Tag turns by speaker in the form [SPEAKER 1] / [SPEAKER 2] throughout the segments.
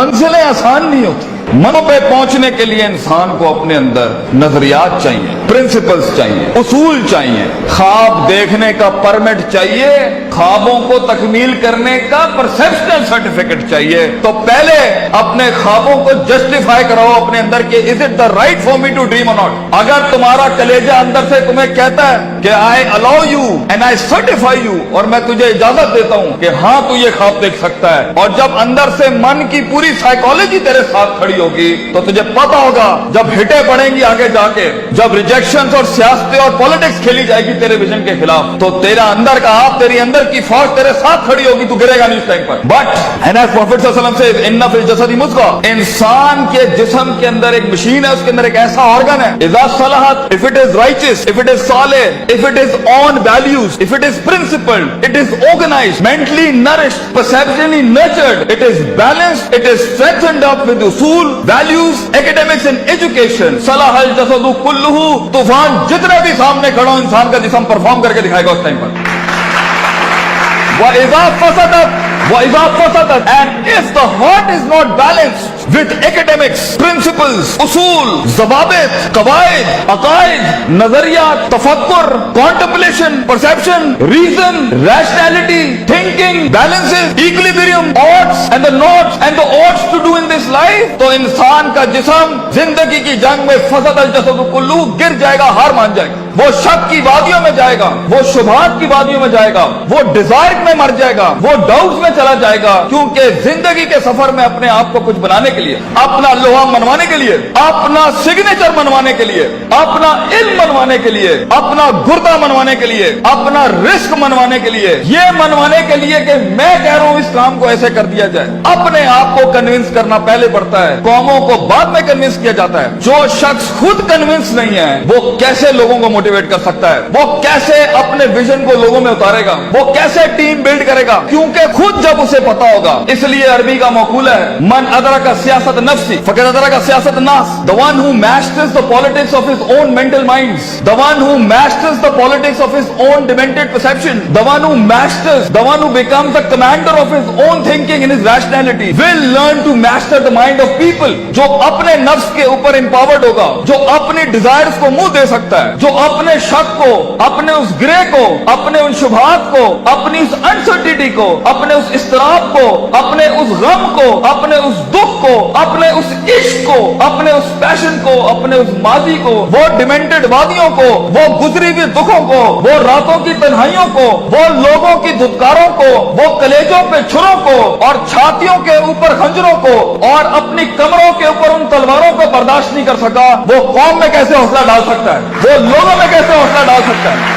[SPEAKER 1] मंजिलें आसान नहीं होती। मनों पे पहुंचने के लिए इंसान को अपने अंदर नजरियात चाहिए, प्रिंसिपल्स चाहिए, उसूल चाहिए, ख्वाब देखने का परमिट चाहिए, ख्वाबों को तकमील करने का परसेप्शनल सर्टिफिकेट चाहिए। तो पहले अपने ख्वाबों को जस्टिफाई कराओ अपने अंदर के, is it the right for me to dream और नॉट। अगर तुम्हारा कलेजा अंदर से तुम्हें कहता है कि I allow you and I certify you, और मैं तुझे इजाजत देता हूं कि हाँ तू ये ख्वाब देख सकता है, और जब अंदर से मन की पूरी साइकोलॉजी तेरे साथ खड़ी होगी तो तुझे पता होगा जब हिटे पड़ेंगी आगे जाके, जब रिजेक्शंस और सियासत और पॉलिटिक्स खेली जाएगी तेरे विजन के खिलाफ, तो तेरा अंदर का आप, तेरी अंदर की फौज तेरे साथ खड़ी होगी, तू गिरेगा नहीं उस टाइम पर। बट एंड एज प्रॉफिट सल्लल्लाहु अलैहि वसल्लम से इन्ना फिल जसदी मुज़गा, इंसान के जिस्म के अंदर एक मशीन है, उसके अंदर एक ऐसा ऑर्गन है, इज़ा सलहत, if it is righteous, if it is सालिह, if it is on values, if it is principled, it is organised, mentally nourished, perceptually nurtured, it is balanced, it is strengthened up with उसूल, values, academics and education, सलाहल जसदु कुल्लुहु, तूफान जितने भी सामने खड़ा हो इंसान का जिस्म परफॉर्म करके दिखाएगा उस टाइम पर। وَإِذَا فَسَدَتْ, and if the heart is not balanced with academics, principles, usul, ज़वाबित, क़वाइद, अक़ाइद, नज़रियात, तफ़क्कुर, contemplation, perception, reason, rationality, thinking, balances, equilibrium, odds and the nots and the odds to do in this life, तो इंसान का जिस्म जिंदगी की जंग में फसदल जसदु कुल्लू गिर जाएगा, हार मान जाएगा, वो शक की वादियों में जाएगा, वो शुबहात की वादियों में जाएगा, वो डिजायर में मर जाएगा, वो डाउट्स में चला जाएगा, क्योंकि जिंदगी के सफर में अपने आप को कुछ बनाने के लिए, अपना लोहा मनवाने के लिए, अपना सिग्नेचर मनवाने के लिए, अपना इल्म मनवाने के लिए, अपना गुर्दा मनवाने के लिए, अपना रिस्क मनवाने के लिए, ये मनवाने के लिए कि मैं कह रहा हूं इस काम को ऐसे कर दिया जाए, अपने आप को कन्विंस करना पहले पड़ता है, कौमों को बाद में कन्विंस किया जाता है। जो शख्स खुद कन्विंस नहीं है वो कैसे लोगों को मोटिवेट कर सकता है, वो कैसे अपने विजन को लोगों में उतारेगा, वो कैसे टीम बिल्ड करेगा, क्योंकि खुद जब उसे पता होगा। इसलिए अरबी का मकूला है, मन अदरका सियासत नफ्सी फक़द अदरका सियासत नास, the one who masters the politics of his own mental minds, the one who masters the politics of his own demented perception, the one who masters, the one who becomes the commander of his own thinking in his rationality will learn to master the mind of people. जो अपने नफ्स के ऊपर empowered होगा, जो अपनी desires को मुंह दे सकता है, जो अपने शक को, अपने उस ग्रे को, अपने उन शुबहात को, अपनी उस अनसर्टिनिटी को, अपने उस इस्तराब को, अपने उस गम को, अपने उस दुख को, अपने उस इश्क को, अपने उस पैशन को, अपने उस माजी को, वो डिमेंटेड वादियों को, वो गुजरी हुई दुखों को, वो रातों की तन्हाइयों को, वो लोगों की धुतकारों को, वो कलेजों पे छुरों को और छातियों के ऊपर खंजरों को और अपनी कमरों के ऊपर उन तलवारों को बर्दाश्त नहीं कर सका, वो कौम में कैसे हौसला डाल सकता है, वो लोगों में कैसे हौसला डाल सकता है।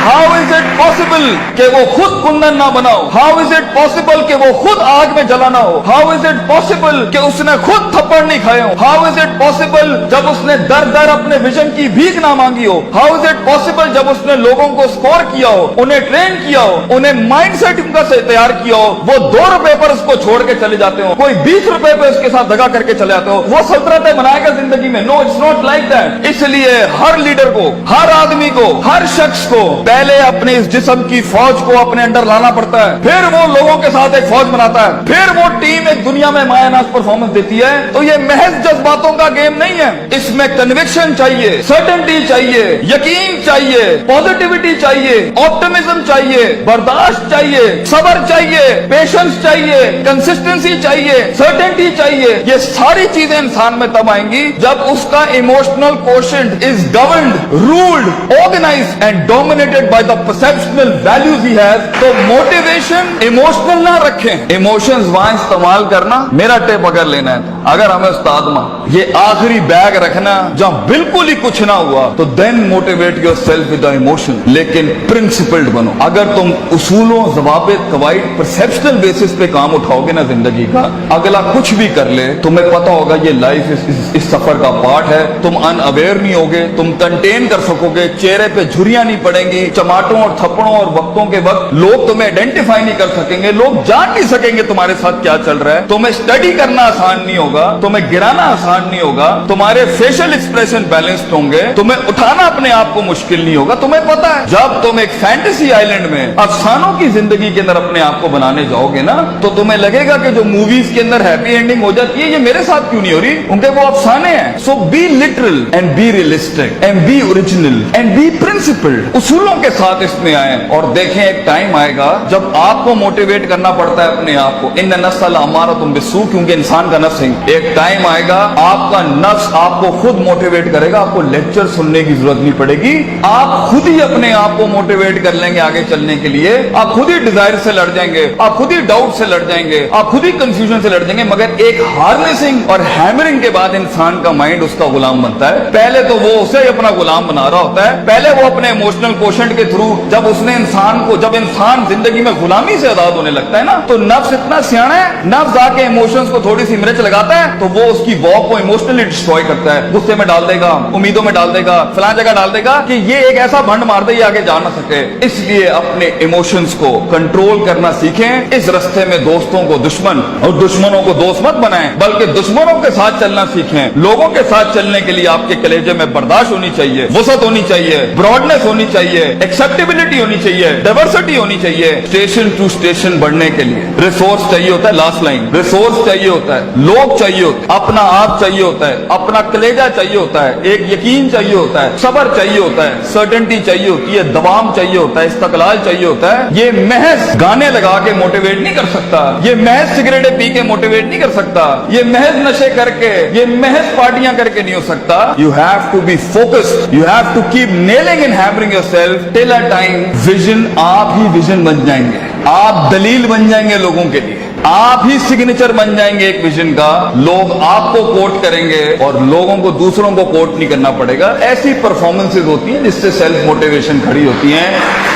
[SPEAKER 1] How is it possible कि वो खुद कुंदन ना बनाओ? How is it possible कि वो खुद आग में जला ना हो? How is it possible कि उसने खुद थप्पड़ नहीं खाए हो? How is it possible जब उसने दर दर अपने विजन की भीख ना मांगी हो? How is it possible जब उसने लोगों को स्कोर किया हो, उन्हें ट्रेन किया हो, उन्हें माइंडसेट उनका से तैयार किया हो, वो 2 रुपए पर उसको छोड़ के चले जाते हो, कोई 20 रुपए पे उसके साथ दगा करके चले जाते हो, वो सल्तनतें बनाएगा जिंदगी में? No, it's not like that. इसलिए हर लीडर को, हर आदमी को, हर शख्स को पहले अपने इस जिस्म की फौज को अपने अंदर लाना पड़ता है, फिर वो लोगों के साथ एक फौज बनाता है, फिर वो टीम एक दुनिया में मायानाज परफॉर्मेंस देती है। तो ये महज जज्बातों का गेम नहीं है, इसमें कन्विक्शन चाहिए, सर्टेनिटी चाहिए, यकीन चाहिए, पॉजिटिविटी चाहिए, ऑप्टिमिज्म चाहिए, बर्दाश्त चाहिए, सब्र चाहिए, पेशेंस चाहिए, कंसिस्टेंसी चाहिए, सर्टेनिटी चाहिए। ये सारी चीजें इंसान में तब आएंगी जब उसका emotional quotient is governed, ruled, organised and dominated by the perceptual values he has। तो मोटिवेशन इमोशनल ना रखें, इमोशंस वहां इस्तेमाल करना, मेरा टेप अगर लेना है, अगर हमें उस्ताद मां ये आखिरी बैग रखना जहां बिल्कुल ही कुछ ना हुआ, तो then motivate yourself with the emotion, लेकिन प्रिंसिपल्ड बनो। अगर तुम उसूलों, ज़वाबित, क़वाइद, परसेप्शनल बेसिस पे काम उठाओगे ना जिंदगी का, अगला कुछ भी कर ले तुम्हें पता होगा ये लाइफ इस सफर का पार्ट है, तुम अनअवेयर नहीं होगे, तुम कंटेन कर सकोगे, चेहरे पे झुर्रियां नहीं पड़ेंगी, चमाटों और थप्पड़ों और वक्तों के वक्त लोग तुम्हें आइडेंटिफाई नहीं कर सकेंगे, लोग जान नहीं सकेंगे तुम्हारे साथ क्या चल रहा है। तुम्हें स्टडी करना आसान नहीं होगा, तुम्हें गिराना आसान नहीं होगा, तुम्हारे फेशियल एक्सप्रेशन बैलेंस्ड होंगे, तुम्हें उठाना अपने आप को मुश्किल नहीं होगा। तुम्हें पता है जब तुम एक फैंटेसी आइलैंड में अफसानों की जिंदगी के अंदर अपने आप को बनाने जाओगे ना, तो तुम्हें लगेगा कि जो मूवीज के अंदर हैप्पी एंडिंग हो जाती है, ये मेरे साथ क्यों नहीं हो रही, उनके वो अफसाने हैं। So be literal and be realistic and be original and be principled. उसूलों के साथ इसमें आए और देखें एक टाइम आएगा जब आपको मोटिवेट करना पड़ता है अपने आप को। इन नस्ल अमारा तुम बिस्सू, क्योंकि इंसान का नफ्स है। एक टाइम आएगा आपका नफ्स आपको खुद मोटिवेट करेगा, आपको लेक्चर सुनने की जरूरत नहीं पड़ेगी, आप खुद ही अपने आप को मोटिवेट कर लेंगे आगे चलने के लिए। आप खुद ही डिजायर से लड़ जाएंगे, आप खुद ही डाउट से लड़ जाएंगे, आप खुद ही कंफ्यूजन से लड़ जाएंगे। मगर एक हार्नेसिंग और हैमरिंग के बाद इंसान का माइंड उसका गुलाम बनता है। पहले तो वो उसे ही अपना गुलाम बना रहा होता है, पहले वो अपने इमोशनल कोशेंट के थ्रू जब इंसान जिंदगी में गुलामी से आजाद होने लगता है ना, तो नफ्स इतना सियाना है, नफ्स आके इमोशंस को थोड़ी सी मिर्च लगाता है तो वो उसकी वॉक को इमोशनली डिस्ट्रॉय करता है, गुस्से में डाल देगा, उम्मीदों में डाल देगा, फलां जगह डाल देगा कि ये एक ऐसा भंड मार दे ये आगे जा ना सके। इसलिए अपने इमोशंस को कंट्रोल करना सीखें। इस रास्ते में दोस्तों को दुश्मन और दुश्मनों को दोस्त मत बनाएं, बल्कि दुश्मनों के साथ चलना सीखें। लोगों के साथ चलने के लिए आपके कलेजे में बर्दाश्त होनी चाहिए, वसअत होनी चाहिए, ब्रॉडनेस होनी चाहिए, एक्सेप्टेबिलिटी होनी चाहिए, डाइवर्सिटी होनी चाहिए। स्टेशन टू स्टेशन बढ़ने के लिए रिसोर्स चाहिए होता है, लास्ट लाइन, रिसोर्स चाहिए होता है, लोग चाहिए होते हैं, अपना आप चाहिए होता है, अपना कलेजा चाहिए होता है, एक यकीन चाहिए होता है, सब्र चाहिए होता है, सर्टेनिटी चाहिए होती है, दवाम चाहिए होता है, इस्तकलाल चाहिए होता है। ये महज गाने लगा के मोटिवेट नहीं कर सकता, ये महज सिगरेटें पी के मोटिवेट नहीं कर सकता, ये महज नशे करके, ये महज पार्टियां करके नहीं हो सकता। You have to be focused, you have to keep nailing and hammering yourself till a time vision, आप ही विजन बन जाएंगे, आप दलील बन जाएंगे लोगों के लिए, आप ही सिग्नेचर बन जाएंगे एक विजन का। लोग आपको कोट करेंगे और लोगों को दूसरों को कोट नहीं करना पड़ेगा। ऐसी परफॉर्मेंसेज होती हैं जिससे सेल्फ मोटिवेशन खड़ी होती हैं।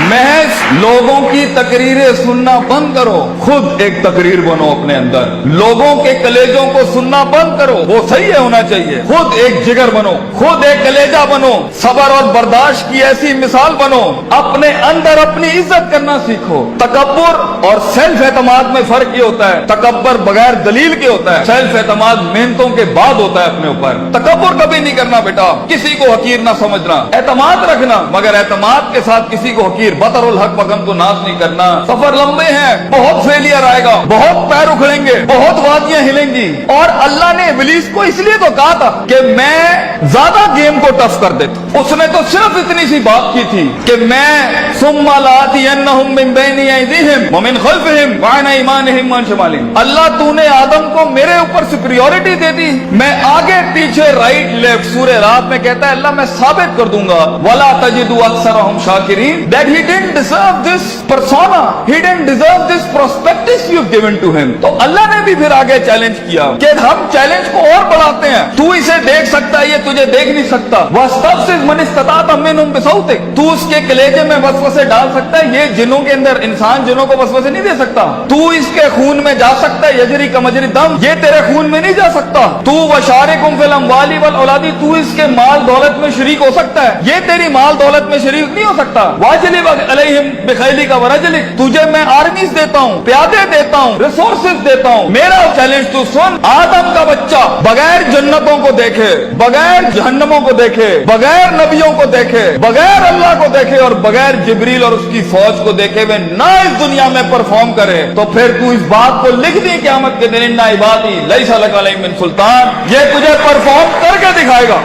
[SPEAKER 1] महज लोगों की तकरीरें सुनना बंद करो, खुद एक तकरीर बनो अपने अंदर। लोगों के कलेजों को सुनना बंद करो, वो सही है होना चाहिए। खुद एक जिगर बनो, खुद एक कलेजा बनो, सब्र और बर्दाश्त की ऐसी मिसाल बनो। अपने अंदर अपनी इज्जत करना सीखो। तकब्बुर और सेल्फ एतमाद में फर्क ये होता है, तकब्बर बगैर दलील के होता है, सेल्फ एतमाद मेहनतों के बाद होता है अपने ऊपर। तकब्बुर कभी नहीं करना बेटा, किसी को हकीर ना समझना, एतमाद रखना, मगर एतमाद के साथ किसी को बतरुल हक पगम को नाश नहीं करना। सफर लंबे हैं, बहुत फेलियर आएगा, बहुत पैर उखड़ेंगे, बहुत वादियां हिलेंगी। और अल्लाह ने इब्लीस को इसलिए तो कहा था कि मैं ज्यादा गेम को टफ कर देता। उसने तो सिर्फ इतनी सी बात की थी कि मैं सुम्मा लाअतियन्नहुम मिन बैनि अयदीहिम व मिन खल्फिहिम व अन अयमानिहिम व अन शमालिहिम। अल्लाह तूने आदम को मेरे ऊपर सुपीरियॉरिटी दे दी, मैं आगे पीछे राइट लेफ्ट। सूरह रात में कहता है अल्लाह मैं साबित कर दूंगा, वला तजिदु अक्सरहुम शाकिरीन, that he didn't deserve this persona, he didn't deserve this prospectus you've given to him। तो अल्लाह ने भी फिर आगे चैलेंज किया कि हम चैलेंज को और बढ़ाते हैं, तू इसे देख सकता है, ये तुझे देख नहीं सकता। वस्तफ्सिज़ मन इस्तताअत मिनहुम बिसौतिक, तू उसके कलेजे में वसवसे डाल सकता है, ये जिनों के अंदर, इंसान जिनों को वसवसे नहीं दे सकता। तू इसके खून में जा सकता है, यजरी का मजरी दम, ये तेरे खून में नहीं जा सकता। तू वशारिकुम फिल अमवाली वल औलादी, तू इसके माल दौलत में शरीक हो सकता है, ये तेरी माल दौलत में शरीक नहीं हो सकता। वाजिल अलैहिम बिखैली का वरजलिक, तुझे मैं आर्मीज देता हूँ, प्यादे देता हूँ, रिसोर्सेज देता हूँ। मेरा चैलेंज तू सुन, आदम का बच्चा बगैर जन्नतों को देखे, बगैर जहन्नमों को देखे, बगैर नबियों को देखे, बगैर अल्लाह को देखे और बगैर जिब्रील और उसकी फौज को देखे हुए ना इस दुनिया में परफॉर्म करे, तो फिर तू इस बात को लिख दी क़यामत के दिन, इन्ना इबादी लैसा लका अलैहिम मिन सुल्तान, ये तुझे परफॉर्म करके दिखाएगा।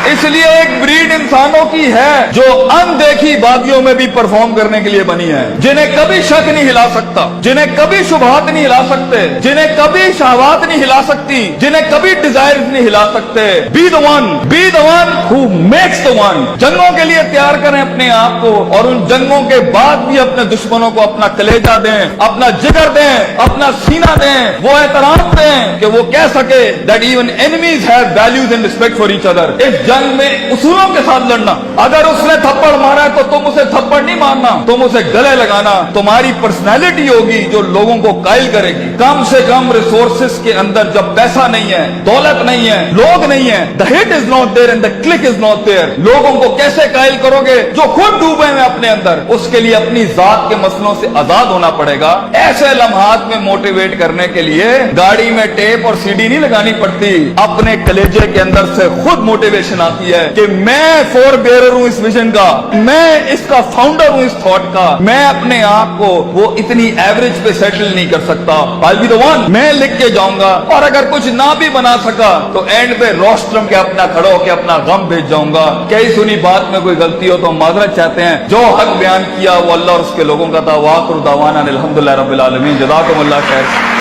[SPEAKER 1] इसलिए एक ब्रीड इंसानों की है जो अनदेखी वादियों में भी परफॉर्म करने के लिए बनी है, जिन्हें कभी शक नहीं हिला सकता, जिन्हें कभी शुबहात नहीं हिला सकते, जिन्हें कभी शहवात नहीं हिला सकती, जिन्हें कभी डिजायर नहीं हिला सकते। Be the one who makes the one. जंगों के लिए तैयार करें अपने आप को, और उन जंगों के बाद भी अपने दुश्मनों को अपना कलेजा दें, अपना जिगर दें, अपना सीना दें, वो एहतराम दें कि वो कह सके that even enemies have values and respect for each other. इस जंग में उसूलों के साथ लड़ना। अगर उसने थप्पड़ मारा है तो तुम उसे थप्पड़ नहीं मारना, तुम उसे गले लगाना। तुम्हारी पर्सनैलिटी होगी जो लोगों को कायल करेगी। कम से कम रिसोर्सेस के अंदर जब पैसा नहीं है, दौलत नहीं है, लोग नहीं है, the hit is not there and the click is not there, लोगों को कैसे कायल करोगे जो खुद डूबे हैं अपने अंदर? उसके लिए अपनी जात के मसलों से आजाद होना पड़ेगा। ऐसे लम्हात में मोटिवेट करने के लिए गाड़ी में टेप और सीडी नहीं लगानी पड़ती, अपने कलेजे के अंदर से खुद मोटिवेशन आती है कि मैं फोर बेरर हूं इस विजन का, मैं इसका फाउंडर हूं इस थॉट का। मैं अपने आप को वो इतनी एवरेज पे सेटल नहीं कर सकता, I'll be the one, मैं लिख के जाऊंगा। और अगर कुछ ना भी बना सका तो एंड पे रोस्ट्रम के अपना खड़ो के अपना गम भेज जाऊंगा। कई सुनी बात में कोई गलती हो तो माजरत चाहते हैं। जो हक बयान किया वो अल्लाह और उसके लोगों का था। वाखिर दावाना अनिल हम्दुलिल्लाहि रब्बिल आलमीन। जज़ाकुमुल्लाह खैर।